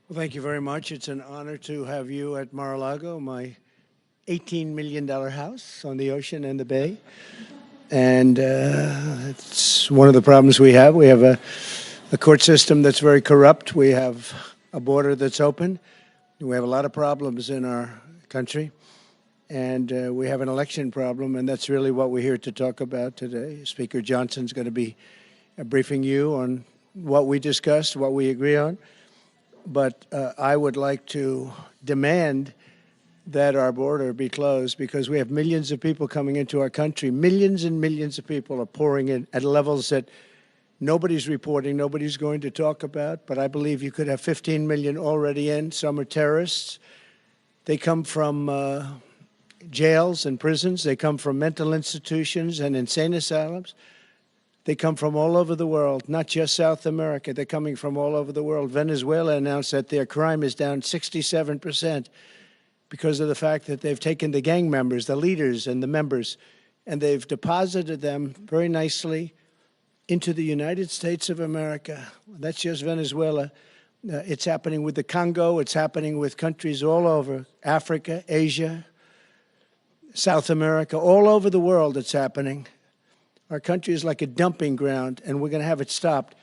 Well, thank you very much. It's an honor to have you at Mar-a-Lago, my $18 million house on the ocean and the bay. And it's one of the problems we have. We have a court system that's very corrupt. We have a border that's open. We have a lot of problems in our country. And we have an election problem, and that's really what we're here to talk about today. Speaker Johnson's going to be briefing you on what we discussed, what we agree on. But I would like to demand that our border be closed because we have millions of people coming into our country. Millions and millions of people are pouring in at levels that nobody's reporting, nobody's going to talk about. But I believe you could have 15 million already in. Some are terrorists. They come from jails and prisons. They come from mental institutions and insane asylums. They come from all over the world, not just South America. They're coming from all over the world. Venezuela announced that their crime is down 67% because of the fact that they've taken the gang members, the leaders and the members, and they've deposited them very nicely into the United States of America. That's just Venezuela. It's happening with the Congo. It's happening with countries all over Africa, Asia, South America, all over the world it's happening. Our country is like a dumping ground, and we're going to have it stopped.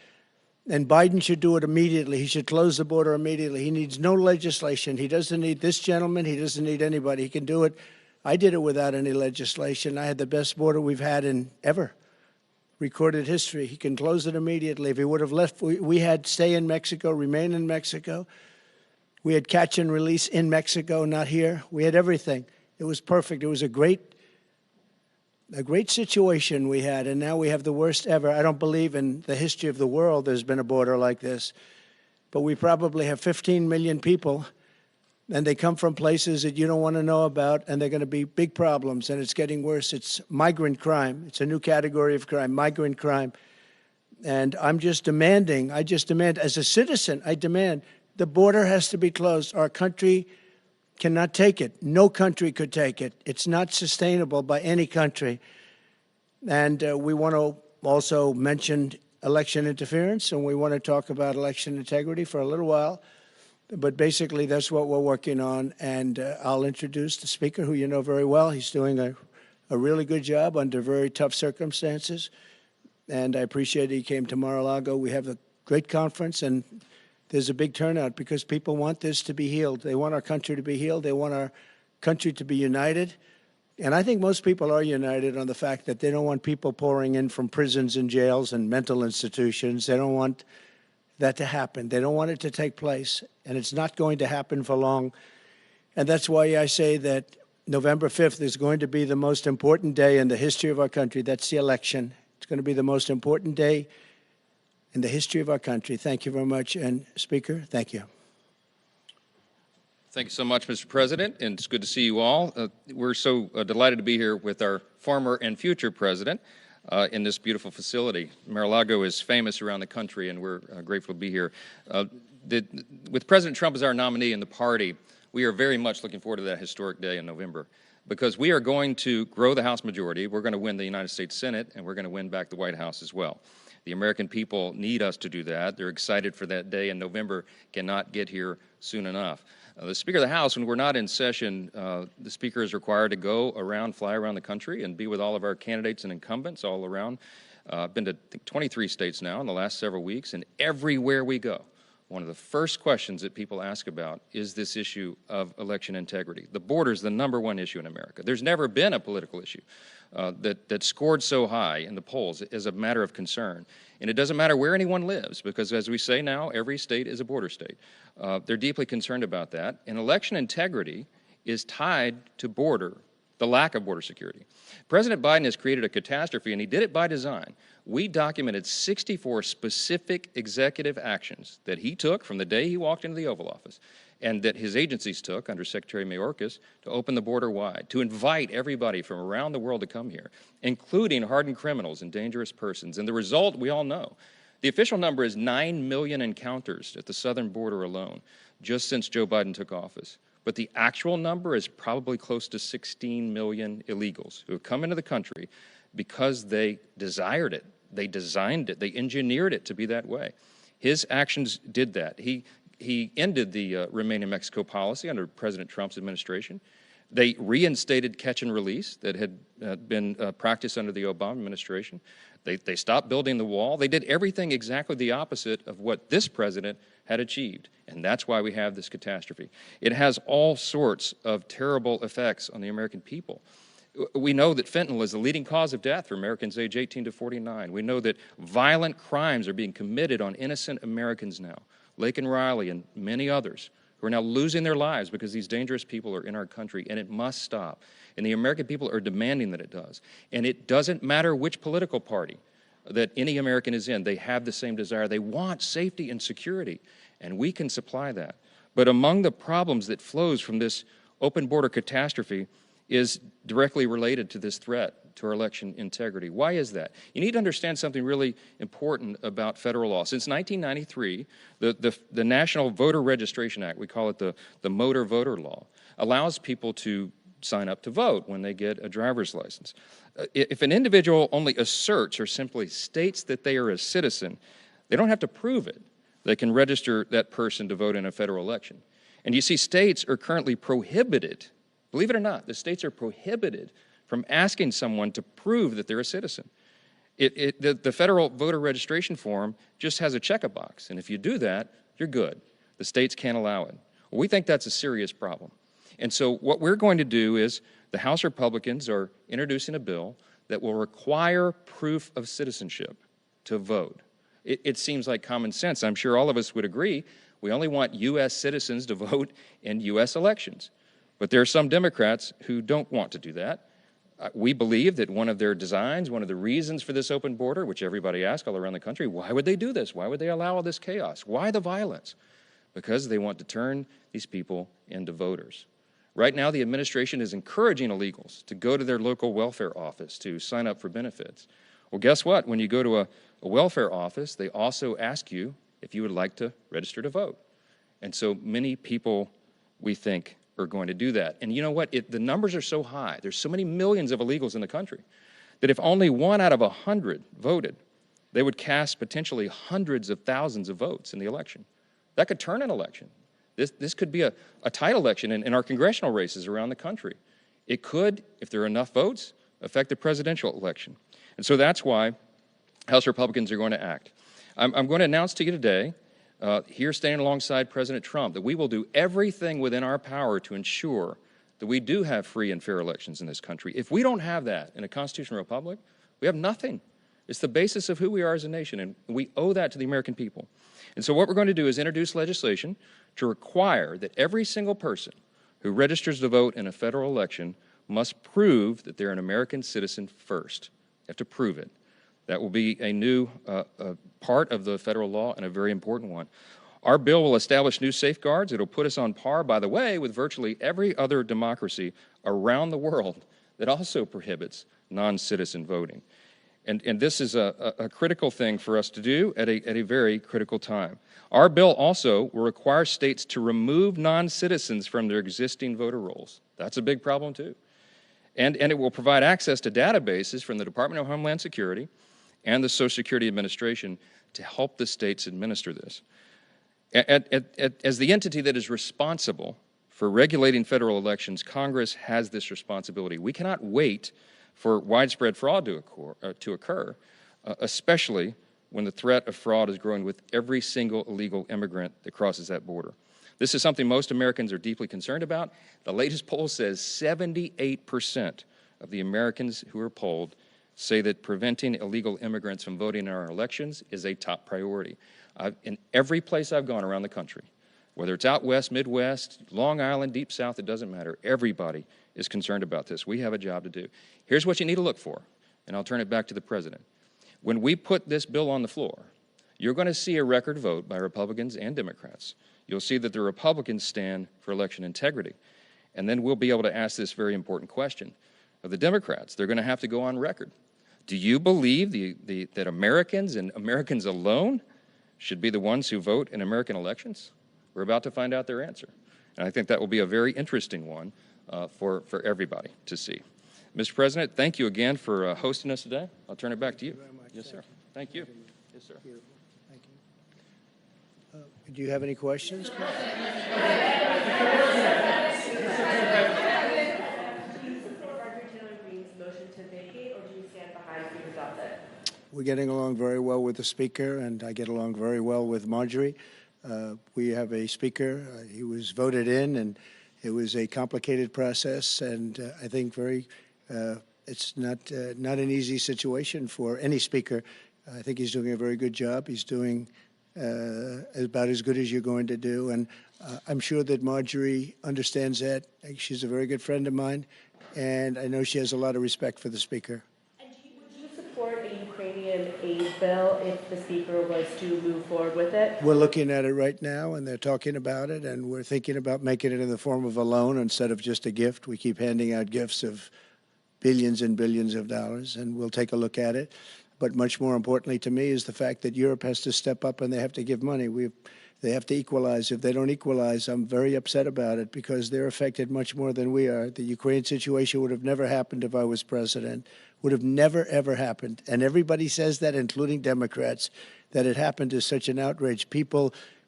And Biden should do it immediately. He should close the border immediately. He needs no legislation. He doesn't need this gentleman. He doesn't need anybody. He can do it. I did it without any legislation. I had the best border we've had in ever recorded history. He can close it immediately. If he would have left, we had stay in Mexico, remain in Mexico. We had catch and release in Mexico, not here. We had everything. It was perfect. It was a great situation we had, and now we have the worst ever. I don't believe in the history of the world there's been a border like this, but we probably have 15 million people, and they come from places that you don't want to know about, and they're going to be big problems, and it's getting worse. It's migrant crime. It's a new category of crime, migrant crime. And I demand, as a citizen, I demand the border has to be closed. Our country cannot take it. No country could take it. It's not sustainable by any country. And we want to also mention election interference, and we want to talk about election integrity for a little while. But basically, that's what we're working on. And I'll introduce the speaker, who you know very well. He's doing a really good job under very tough circumstances. And I appreciate he came to Mar-a-Lago. We have a great conference, and there's a big turnout because people want this to be healed. They want our country to be healed. They want our country to be united. And I think most people are united on the fact that they don't want people pouring in from prisons and jails and mental institutions. They don't want that to happen. They don't want it to take place. And it's not going to happen for long. And that's why I say that November 5th is going to be the most important day in the history of our country. That's the election. It's going to be the most important day in the history of our country. Thank you very much. And Speaker, thank you. Thank you so much, Mr. President, and it's good to see you all. We're so delighted to be here with our former and future president in this beautiful facility. Mar-a-Lago is famous around the country, and we're grateful to be here. With President Trump as our nominee in the party, we are very much looking forward to that historic day in November, because we are going to grow the House majority, we're going to win the United States Senate, and we're going to win back the White House as well. The American people need us to do that. They're excited for that day, and November cannot get here soon enough. The Speaker of the House, when we're not in session, the Speaker is required to go around, fly around the country, and be with all of our candidates and incumbents all around. I've been to, I think, 23 states now in the last several weeks, and everywhere we go, one of the first questions that people ask about is this issue of election integrity. The border is the #1 issue in America. There's never been a political issue that scored so high in the polls as a matter of concern. And it doesn't matter where anyone lives, because as we say now, every state is a border state. They're deeply concerned about that. And election integrity is tied to the lack of border security. President Biden has created a catastrophe, and he did it by design. We documented 64 specific executive actions that he took from the day he walked into the Oval Office, and that his agencies took under Secretary Mayorkas to open the border wide, to invite everybody from around the world to come here, including hardened criminals and dangerous persons. And the result, we all know. The official number is 9 million encounters at the southern border alone, just since Joe Biden took office. But the actual number is probably close to 16 million illegals who have come into the country because they desired it, they designed it, they engineered it to be that way. His actions did that. He he ended the Remain in Mexico policy under President Trump's administration. They reinstated catch and release that had been practiced under the Obama administration. They stopped building the wall. They did everything exactly the opposite of what this president had achieved, and that's why we have this catastrophe. It has all sorts of terrible effects on the American people. We know that fentanyl is the leading cause of death for Americans age 18 to 49. We know that violent crimes are being committed on innocent Americans now. Lake and Riley and many others who are now losing their lives because these dangerous people are in our country, and it must stop. And the American people are demanding that it does. And it doesn't matter which political party that any American is in, they have the same desire. They want safety and security, and we can supply that. But among the problems that flows from this open border catastrophe is directly related to this threat to our election integrity. Why is that? You need to understand something really important about federal law. Since 1993, the National Voter Registration Act, we call it the Motor Voter Law, allows people to sign up to vote when they get a driver's license. If an individual only asserts or simply states that they are a citizen, they don't have to prove it. They can register that person to vote in a federal election. And you see, states are currently prohibited. Believe it or not, the states are prohibited from asking someone to prove that they're a citizen. The federal voter registration form just has a check-a-box, and if you do that, you're good. The states can't allow it. Well, we think that's a serious problem. And so what we're going to do is the House Republicans are introducing a bill that will require proof of citizenship to vote. It seems like common sense. I'm sure all of us would agree. We only want U.S. citizens to vote in U.S. elections. But there are some Democrats who don't want to do that. We believe that one of their designs, one of the reasons for this open border, which everybody asks all around the country, why would they do this? Why would they allow all this chaos? Why the violence? Because they want to turn these people into voters. Right now, the administration is encouraging illegals to go to their local welfare office to sign up for benefits. Well, guess what? When you go to a welfare office, they also ask you if you would like to register to vote. And so many people, we think, are going to do that. And you know what? The numbers are so high, there's so many millions of illegals in the country, that if only 1 out of 100 voted, they would cast potentially hundreds of thousands of votes in the election. That could turn an election. This could be a tight election in our congressional races around the country. It could, if there are enough votes, affect the presidential election. And so that's why House Republicans are going to act. I'm going to announce to you today, here standing alongside President Trump, that we will do everything within our power to ensure that we do have free and fair elections in this country. If we don't have that in a constitutional republic, we have nothing. It's the basis of who we are as a nation, and we owe that to the American people. And so what we're going to do is introduce legislation to require that every single person who registers to vote in a federal election must prove that they're an American citizen first. They have to prove it. That will be a new part of the federal law and a very important one. Our bill will establish new safeguards. It'll put us on par, by the way, with virtually every other democracy around the world that also prohibits non-citizen voting. And this is a critical thing for us to do at a very critical time. Our bill also will require states to remove non-citizens from their existing voter rolls. That's a big problem, too. And it will provide access to databases from the Department of Homeland Security and the Social Security Administration to help the states administer this. As the entity that is responsible for regulating federal elections, Congress has this responsibility. We cannot wait for widespread fraud to occur, especially when the threat of fraud is growing with every single illegal immigrant that crosses that border. This is something most Americans are deeply concerned about. The latest poll says 78% of the Americans who are polled say that preventing illegal immigrants from voting in our elections is a top priority. In every place I've gone around the country, whether it's out west, Midwest, Long Island, Deep South, it doesn't matter. Everybody is concerned about this. We have a job to do. Here's what you need to look for, and I'll turn it back to the President. When we put this bill on the floor, you're going to see a record vote by Republicans and Democrats. You'll see that the Republicans stand for election integrity. And then we'll be able to ask this very important question of the Democrats. They're going to have to go on record. Do you believe that Americans and Americans alone should be the ones who vote in American elections? We're about to find out their answer. And I think that will be a very interesting one for everybody to see. Mr. President, thank you again for hosting us today. I'll turn it back to you. Thank you very much. Yes, sir. Thank you. Yes, sir. Beautiful. Thank you. Do you have any questions? We're getting along very well with the Speaker, and I get along very well with Marjorie. We have a Speaker. He was voted in, and it was a complicated process, and I think it's not an easy situation for any Speaker. I think he's doing a very good job. He's doing about as good as you're going to do, and I'm sure that Marjorie understands that. She's a very good friend of mine, and I know she has a lot of respect for the Speaker. Would you support a Ukrainian aid bill if the Speaker was to move forward with it? We're looking at it right now, and they're talking about it, and we're thinking about making it in the form of a loan instead of just a gift. We keep handing out gifts of billions and billions of dollars, and we'll take a look at it. But much more importantly to me is the fact that Europe has to step up and they have to give money. They have to equalize. If they don't equalize, I'm very upset about it because they're affected much more than we are. The Ukraine situation would have never happened if I was president. Would have never, ever happened. And everybody says that, including Democrats, that it happened is such an outrage.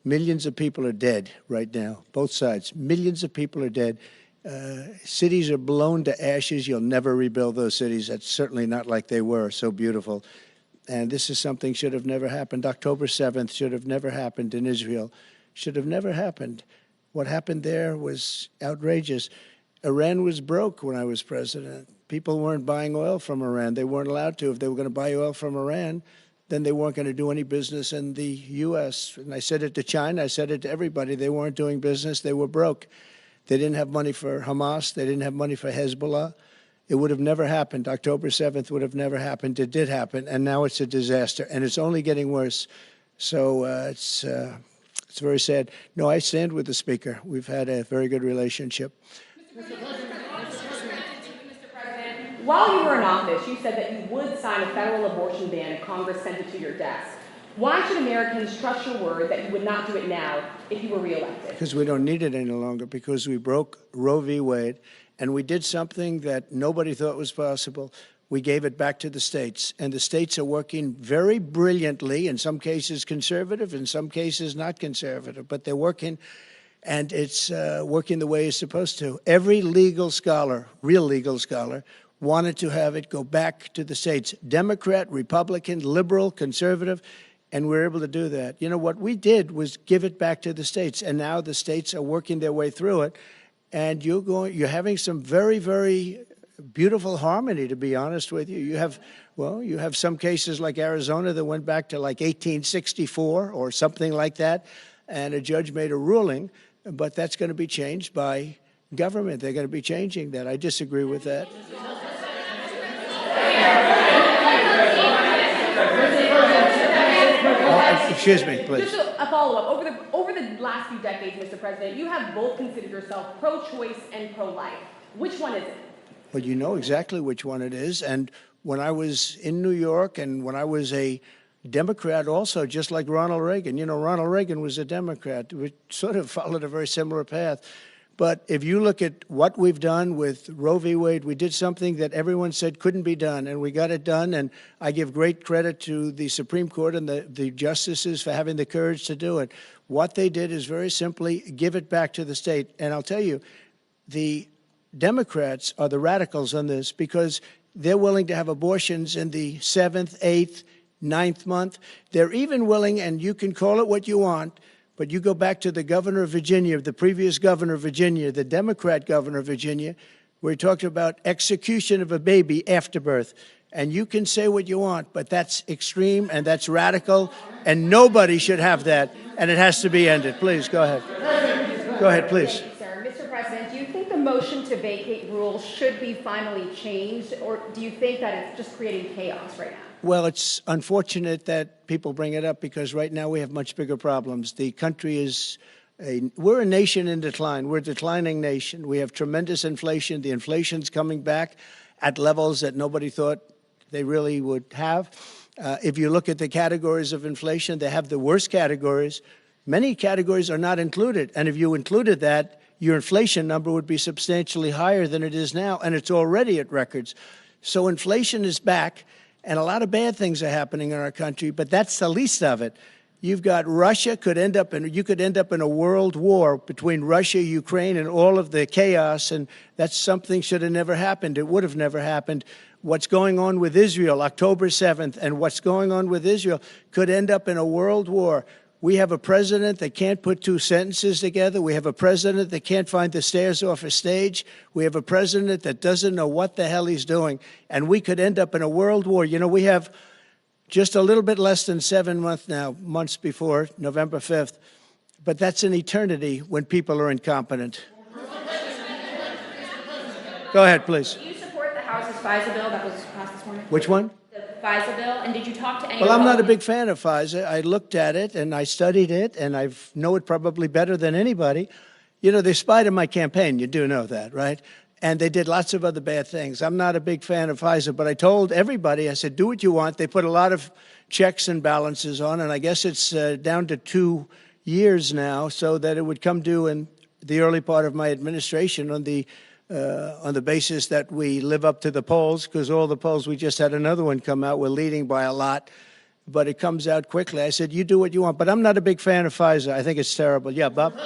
Millions of people are dead right now, both sides. Millions of people are dead. Cities are blown to ashes. You'll never rebuild those cities. That's certainly not like they were, so beautiful. And this is something should have never happened. October 7th should have never happened in Israel. Should have never happened. What happened there was outrageous. Iran was broke when I was president. People weren't buying oil from Iran. They weren't allowed to. If they were going to buy oil from Iran, then they weren't going to do any business in the U.S. And I said it to China. I said it to everybody. They weren't doing business. They were broke. They didn't have money for Hamas. They didn't have money for Hezbollah. It would have never happened. October 7th would have never happened. It did happen, and now it's a disaster, and it's only getting worse. So it's very sad. No, I stand with the Speaker. We've had a very good relationship. Mr. President, while you were in office, you said that you would sign a federal abortion ban if Congress sent it to your desk. Why should Americans trust your word that you would not do it now if you were reelected? Because we don't need it any longer, because we broke Roe v. Wade, and we did something that nobody thought was possible. We gave it back to the states, and the states are working very brilliantly, in some cases conservative, in some cases not conservative, but they're working, and it's working the way it's supposed to. Every legal scholar, real legal scholar, wanted to have it go back to the states, Democrat, Republican, liberal, conservative, and we're able to do that. You know, what we did was give it back to the states, and now the states are working their way through it, and you're having some very, very beautiful harmony, to be honest with you. You have some cases like Arizona that went back to like 1864 or something like that, and a judge made a ruling, but that's going to be changed by government. They're going to be changing that. I disagree with that. Excuse me, please. Just a follow-up. Over the last few decades, Mr. President, you have both considered yourself pro-choice and pro-life. Which one is it? Well, you know exactly which one it is. And when I was in New York and when I was a Democrat also, just like Ronald Reagan, you know, Ronald Reagan was a Democrat. We sort of followed a very similar path. But if you look at what we've done with Roe v. Wade, we did something that everyone said couldn't be done, and we got it done. And I give great credit to the Supreme Court and the justices for having the courage to do it. What they did is very simply give it back to the state. And I'll tell you, the Democrats are the radicals on this because they're willing to have abortions in the 7th, 8th, 9th month. They're even willing, and you can call it what you want, but you go back to the governor of Virginia, the previous governor of Virginia, the Democrat governor of Virginia, where he talked about execution of a baby after birth. And you can say what you want, but that's extreme and that's radical, and nobody should have that, and it has to be ended. Please, go ahead. Go ahead, please. Thank you, sir. Mr. President, do you think the motion to vacate rules should be finally changed, or do you think that it's just creating chaos right now? Well, it's unfortunate that people bring it up because right now we have much bigger problems. The country is we're a nation in decline. We're a declining nation. We have tremendous inflation. The inflation's coming back at levels that nobody thought they really would have. If you look at the categories of inflation, they have the worst categories. Many categories are not included. And if you included that, your inflation number would be substantially higher than it is now, and it's already at records. So inflation is back. And a lot of bad things are happening in our country, but that's the least of it. You've got Russia you could end up in a world war between Russia, Ukraine, and all of the chaos, and that's something should have never happened. It would have never happened. What's going on with Israel, October 7th, and what's going on with Israel could end up in a world war. We have a president that can't put two sentences together. We have a president that can't find the stairs off a stage. We have a president that doesn't know what the hell he's doing. And we could end up in a world war. You know, we have just a little bit less than 7 months before November 5th. But that's an eternity when people are incompetent. Go ahead, please. Do you support the House's FISA bill that was passed this morning? Which one? FISA bill, and did you talk to any? Well, I'm not a big fan of FISA. I looked at it and I studied it, and I know it probably better than anybody. You know, they spied on my campaign. You do know that, right? And they did lots of other bad things. I'm not a big fan of FISA, but I told everybody, I said, do what you want. They put a lot of checks and balances on, and I guess it's down to 2 years now, so that it would come due in the early part of my administration on the basis that we live up to the polls, because all the polls, we just had another one come out, we're leading by a lot, but it comes out quickly. I said, you do what you want, but I'm not a big fan of FISA. I think it's terrible. Yeah, Bob?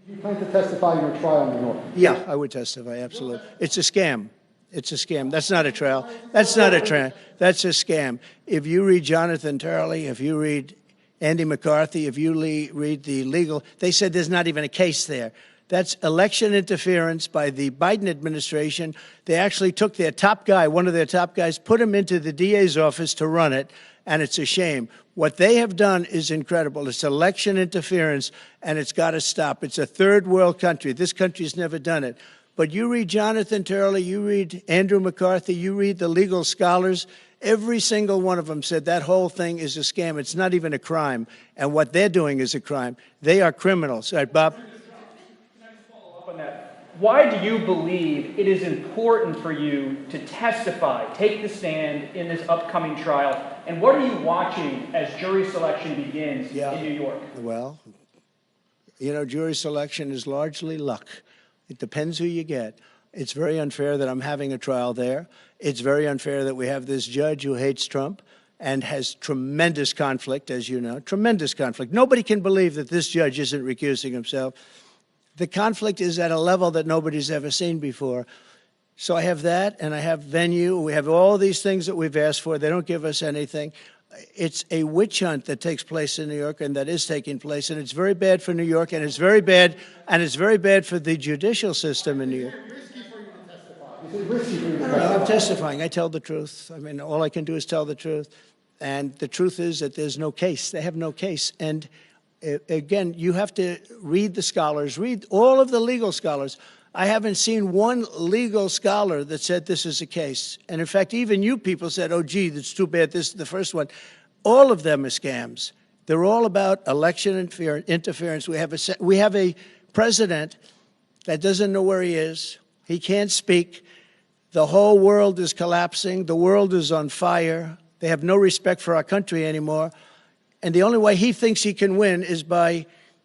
You plan to testify in your trial in New York? Yeah, I would testify, absolutely. It's a scam. It's a scam. That's not a trial. That's not a trial. That's a scam. If you read Jonathan Turley, if you read Andy McCarthy, if you read the legal, they said there's not even a case there. That's election interference by the Biden administration. They actually took their top guy, one of their top guys, put him into the DA's office to run it, and it's a shame. What they have done is incredible. It's election interference, and it's got to stop. It's a third world country. This country's never done it. But you read Jonathan Turley, you read Andrew McCarthy, you read the legal scholars, every single one of them said that whole thing is a scam. It's not even a crime. And what they're doing is a crime. They are criminals. All right, Bob? Can I just follow up on that? Why do you believe it is important for you to testify, take the stand in this upcoming trial? And what are you watching as jury selection begins in New York? Well, you know, jury selection is largely luck. It depends who you get. It's very unfair that I'm having a trial there. It's very unfair that we have this judge who hates Trump and has tremendous conflict, as you know, tremendous conflict. Nobody can believe that this judge isn't recusing himself. The conflict is at a level that nobody's ever seen before. So I have that, and I have venue. We have all these things that we've asked for. They don't give us anything. It's a witch hunt that takes place in New York, and that is taking place, and it's very bad for New York, and it's very bad for the judicial system in New York. No, I'm testifying. I tell the truth. I mean, all I can do is tell the truth. And the truth is that there's no case. They have no case. And again, you have to read the scholars, read all of the legal scholars. I haven't seen one legal scholar that said this is a case. And in fact, even you people said, oh, gee, that's too bad. This is the first one. All of them are scams. They're all about election interference. We have a president that doesn't know where he is. He can't speak. The whole world is collapsing. The world is on fire. They have no respect for our country anymore. And the only way he thinks he can win is by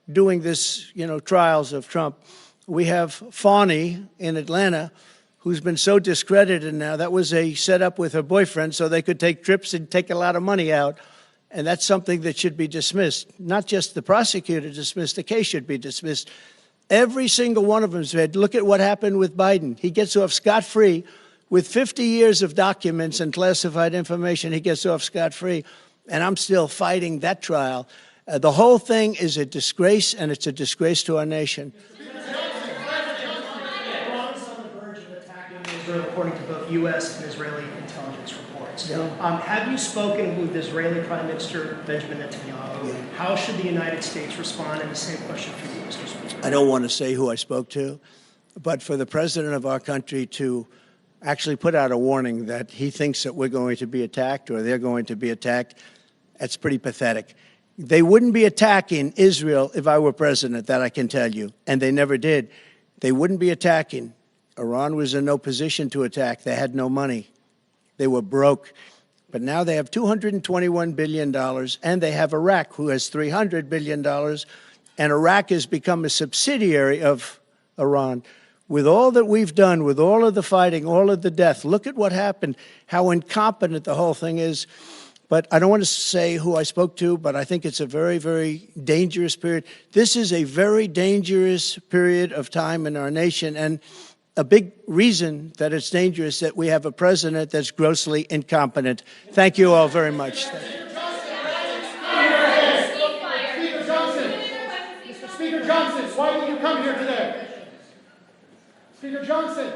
doing this, trials of Trump. We have Fawny in Atlanta, who's been so discredited now. That was a setup with her boyfriend so they could take trips and take a lot of money out. And that's something that should be dismissed. Not just the prosecutor dismissed, the case should be dismissed. Every single one of them said, look at what happened with Biden. He gets off scot-free. With 50 years of documents and classified information, he gets off scot-free. And I'm still fighting that trial. The whole thing is a disgrace, and it's a disgrace to our nation. According to both U.S. and Israeli intelligence reports. Have you spoken with Israeli Prime Minister Benjamin Netanyahu? How should the United States respond? And the same question for you, Mr. Speaker. I don't want to say who I spoke to, but for the president of our country to actually put out a warning that he thinks that we're going to be attacked or they're going to be attacked, that's pretty pathetic. They wouldn't be attacking Israel if I were president, that I can tell you, and they never did. They wouldn't be attacking. Iran was in no position to attack. They had no money. They were broke. But now they have $221 billion, and they have Iraq, who has $300 billion, and Iraq has become a subsidiary of Iran. With all that we've done, with all of the fighting, all of the death, look at what happened, how incompetent the whole thing is. But I don't want to say who I spoke to, but I think it's a very, very dangerous period. This is a very dangerous period of time in our nation, and a big reason that it's dangerous that we have a president that's grossly incompetent. Thank you all very much. Speaker Johnson, why did you come here today? Speaker Johnson.